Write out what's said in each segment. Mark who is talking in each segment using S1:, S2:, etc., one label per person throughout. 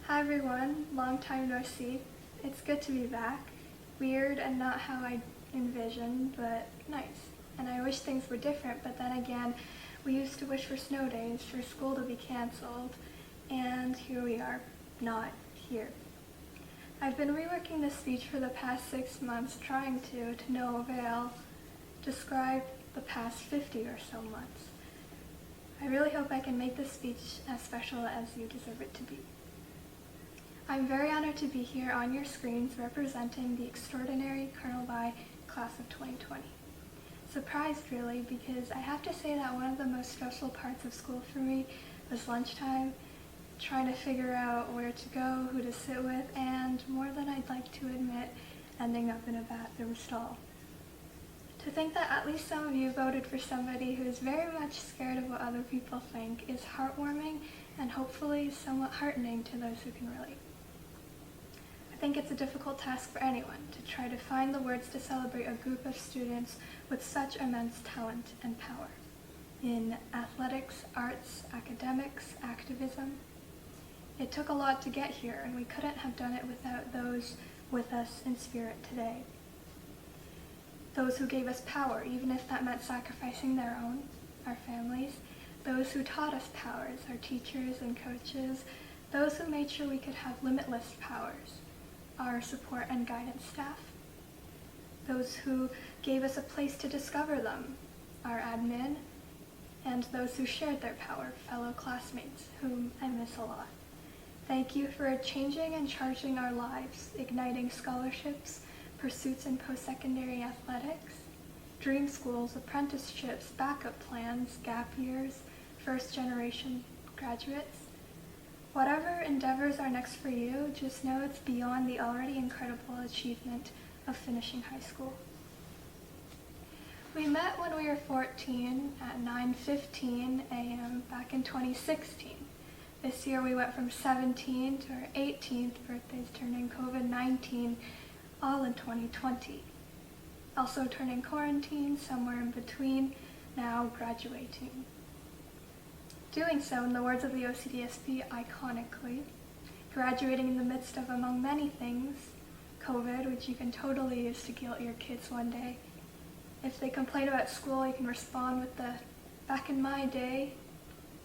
S1: Hi everyone, long time no see. It's good to be back. Weird and not how I envisioned, but nice. And I wish things were different, but then again, we used to wish for snow days, for school to be cancelled, and here we are, not here. I've been reworking this speech for the past 6 months, trying to no avail, describe the past 50 or so months. I really hope I can make this speech as special as you deserve it to be. I'm very honored to be here on your screens representing the extraordinary Colonel By class of 2020. Surprised really, because I have to say that one of the most stressful parts of school for me was lunchtime, trying to figure out where to go, who to sit with, and more than I'd like to admit, ending up in a bathroom stall. To think that at least some of you voted for somebody who is very much scared of what other people think is heartwarming and hopefully somewhat heartening to those who can relate. I think it's a difficult task for anyone to try to find the words to celebrate a group of students with such immense talent and power in athletics, arts, academics, activism. It took a lot to get here, and we couldn't have done it without those with us in spirit today. Those who gave us power, even if that meant sacrificing their own, our families. Those who taught us powers, our teachers and coaches. Those who made sure we could have limitless powers, our support and guidance staff. Those who gave us a place to discover them, our admin. And those who shared their power, fellow classmates, whom I miss a lot. Thank you for changing and charging our lives, igniting scholarships, pursuits in post-secondary athletics, dream schools, apprenticeships, backup plans, gap years, first-generation graduates. Whatever endeavors are next for you, just know it's beyond the already incredible achievement of finishing high school. We met when we were 14 at 9:15 a.m. back in 2016. This year we went from 17 to our 18th birthdays, turning COVID-19 all in 2020. Also turning quarantine somewhere in between, now graduating. Doing so, in the words of the OCDSP, iconically, graduating in the midst of, among many things, COVID, which you can totally use to guilt your kids one day. If they complain about school, you can respond with the, back in my day,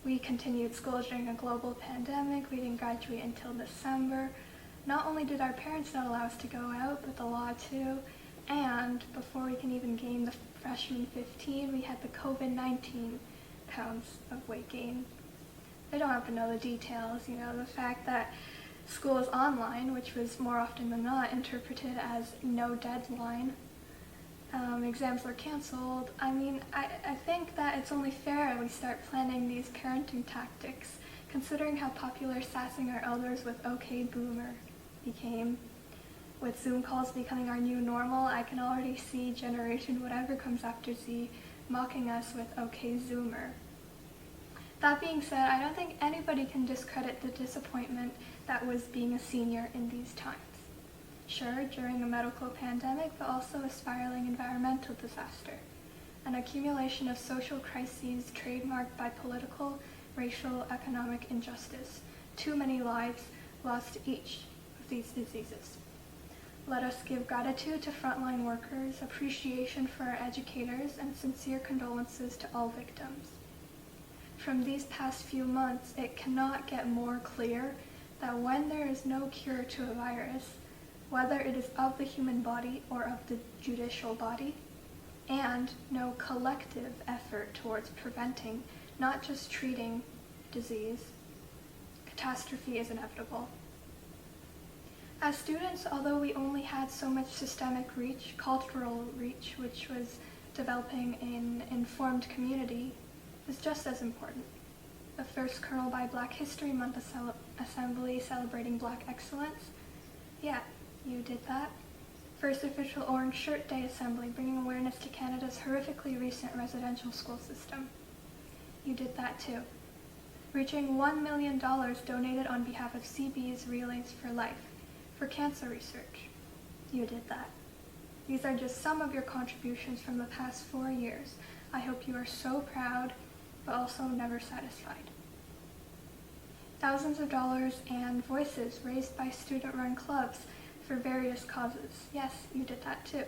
S1: we continued school during a global pandemic, we didn't graduate until December. Not only did our parents not allow us to go out, but the law too, and before we can even gain the freshman 15, we had the COVID-19 pounds of weight gain. They don't have to know the details, the fact that school is online, which was more often than not interpreted as no deadline. Exams were canceled. I think that it's only fair we start planning these parenting tactics, considering how popular sassing our elders with "okay boomer" became. With Zoom calls becoming our new normal, I can already see generation whatever comes after Z mocking us with "okay Zoomer." That being said, I don't think anybody can discredit the disappointment that was being a senior in these times. Sure, during a medical pandemic, but also a spiraling environmental disaster, an accumulation of social crises trademarked by political, racial, economic injustice. Too many lives lost to each of these diseases. Let us give gratitude to frontline workers, appreciation for our educators, and sincere condolences to all victims. From these past few months, it cannot get more clear that when there is no cure to a virus, whether it is of the human body or of the judicial body, and no collective effort towards preventing, not just treating, disease, catastrophe is inevitable. As students, although we only had so much systemic reach, cultural reach, which was developing an informed community, is just as important. The first Colonel By Black History Month assembly celebrating Black excellence, yeah, you did that. First official Orange Shirt Day assembly bringing awareness to Canada's horrifically recent residential school system. You did that too. Reaching $1 million donated on behalf of CB's Relays for Life for cancer research. You did that. These are just some of your contributions from the past 4 years. I hope you are so proud, but also never satisfied. thousands of dollars and voices raised by student-run clubs for various causes. Yes, you did that too.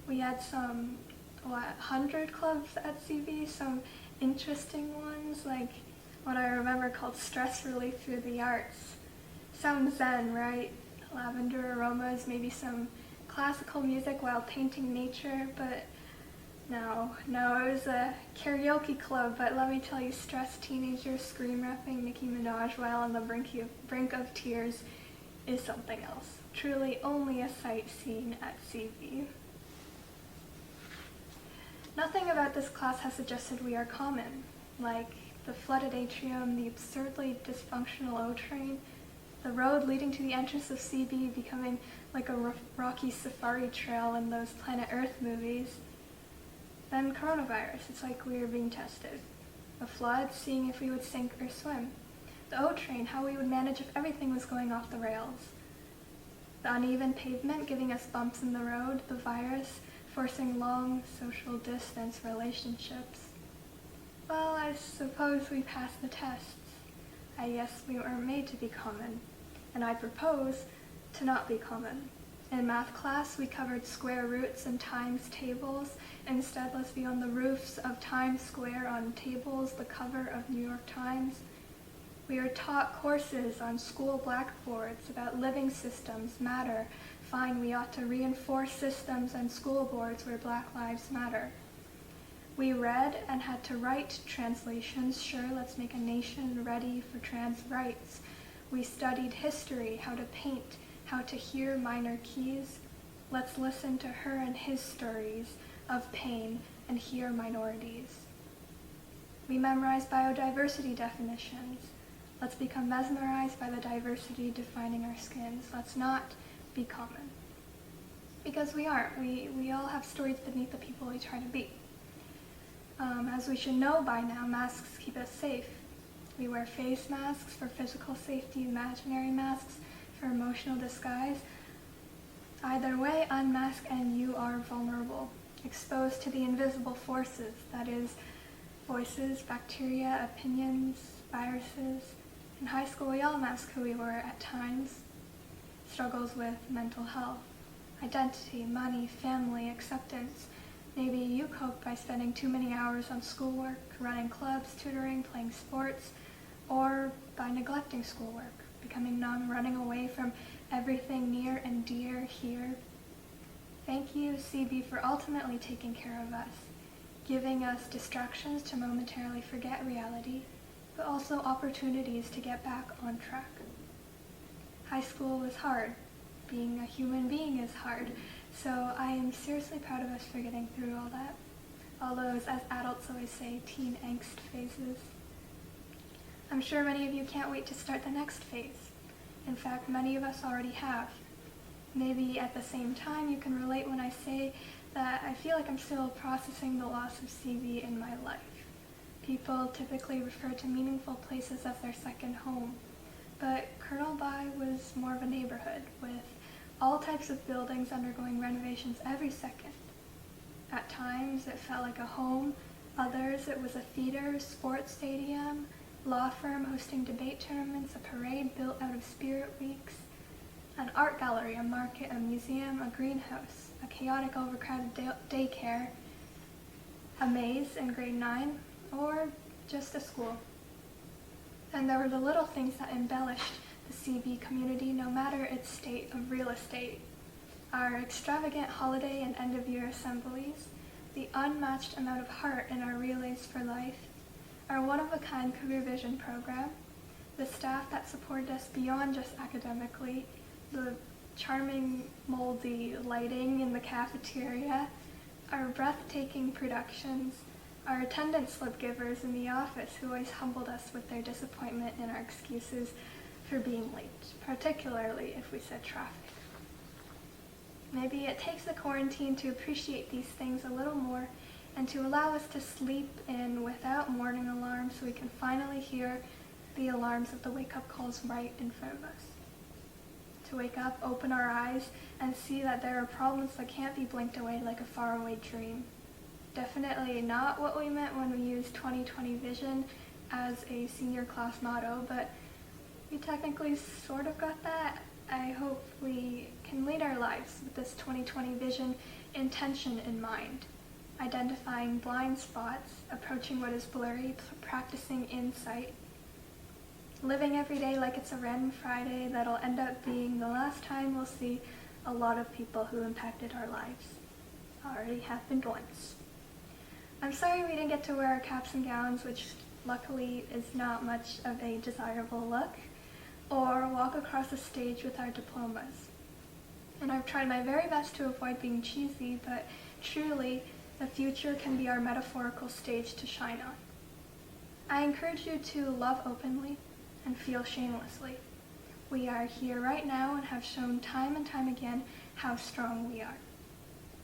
S1: We had some, 100 clubs at CV, some interesting ones, like what I remember called stress relief through the arts. Sounds zen, right? Lavender aromas, maybe some classical music while painting nature, but no, it was a karaoke club, but let me tell you, stressed teenagers scream-rapping Nicki Minaj while on the brink of tears is something else. Truly only a sight seen at CV. Nothing about this class has suggested we are common, like the flooded atrium, the absurdly dysfunctional O-train, the road leading to the entrance of CB becoming like a rocky safari trail in those Planet Earth movies. Then coronavirus, it's like we were being tested. The flood, seeing if we would sink or swim. The O-train, how we would manage if everything was going off the rails. The uneven pavement giving us bumps in the road. The virus forcing long social distance relationships. Well, I suppose we passed the tests. I guess we were made to be common, and I propose to not be common. In math class, we covered square roots and times tables. Instead, let's be on the roofs of Times Square on tables, the cover of New York Times. We are taught courses on school blackboards about living systems matter. Fine, we ought to reinforce systems and school boards where Black Lives Matter. We read and had to write translations. Sure, let's make a nation ready for trans rights. We studied history, how to paint, how to hear minor keys. Let's listen to her and his stories of pain and hear minorities. We memorized biodiversity definitions. Let's become mesmerized by the diversity defining our skins. Let's not be common. Because we aren't. We all have stories beneath the people we try to be. As we should know by now, masks keep us safe. We wear face masks for physical safety, imaginary masks for emotional disguise. Either way, unmask and you are vulnerable, exposed to the invisible forces, that is, voices, bacteria, opinions, viruses. In high school, we all mask who we were at times. Struggles with mental health, identity, money, family, acceptance. Maybe you cope by spending too many hours on schoolwork, running clubs, tutoring, playing sports, or by neglecting schoolwork, becoming numb, running away from everything near and dear here. Thank you, CB, for ultimately taking care of us, giving us distractions to momentarily forget reality, but also opportunities to get back on track. High school was hard. Being a human being is hard. So I am seriously proud of us for getting through all that. All those, as adults always say, teen angst phases. I'm sure many of you can't wait to start the next phase. In fact, many of us already have. Maybe at the same time you can relate when I say that I feel like I'm still processing the loss of CV in my life. People typically refer to meaningful places as their second home, but Colonel By was more of a neighborhood with all types of buildings undergoing renovations every second. At times it felt like a home, others it was a theater, sports stadium, law firm hosting debate tournaments, a parade built out of spirit weeks, an art gallery, a market, a museum, a greenhouse, a chaotic overcrowded daycare, a maze in grade 9, or just a school. And there were the little things that embellished the CB community, no matter its state of real estate. Our extravagant holiday and end-of-year assemblies, the unmatched amount of heart in our Relays for Life, our one-of-a-kind career vision program, the staff that supported us beyond just academically, the charming, moldy lighting in the cafeteria, our breathtaking productions, our attendance slip givers in the office who always humbled us with their disappointment in our excuses for being late, particularly if we said traffic. Maybe it takes the quarantine to appreciate these things a little more and to allow us to sleep in without morning alarms so we can finally hear the alarms of the wake-up calls right in front of us. To wake up, open our eyes, and see that there are problems that can't be blinked away like a faraway dream. Definitely not what we meant when we used 2020 vision as a senior class motto, but we technically sort of got that. I hope we can lead our lives with this 2020 vision intention in mind, identifying blind spots, approaching what is blurry, practicing insight, living every day like it's a random Friday that'll end up being the last time we'll see a lot of people who impacted our lives. Already happened once. I'm sorry we didn't get to wear our caps and gowns, which luckily is not much of a desirable look, or walk across the stage with our diplomas. And I've tried my very best to avoid being cheesy, but truly, the future can be our metaphorical stage to shine on. I encourage you to love openly and feel shamelessly. We are here right now and have shown time and time again how strong we are.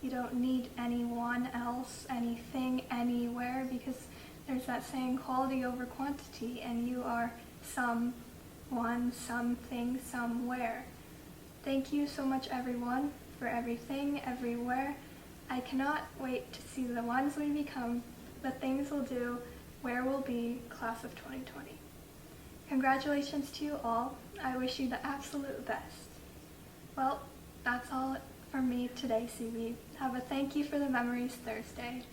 S1: You don't need anyone else, anything, anywhere, because there's that saying, quality over quantity, and you are someone, something, somewhere. Thank you so much, everyone, for everything, everywhere. I cannot wait to see the ones we become, the things we'll do, where we'll be, class of 2020. Congratulations to you all. I wish you the absolute best. Well, that's all from me today, CB. Have a thank you for the memories Thursday.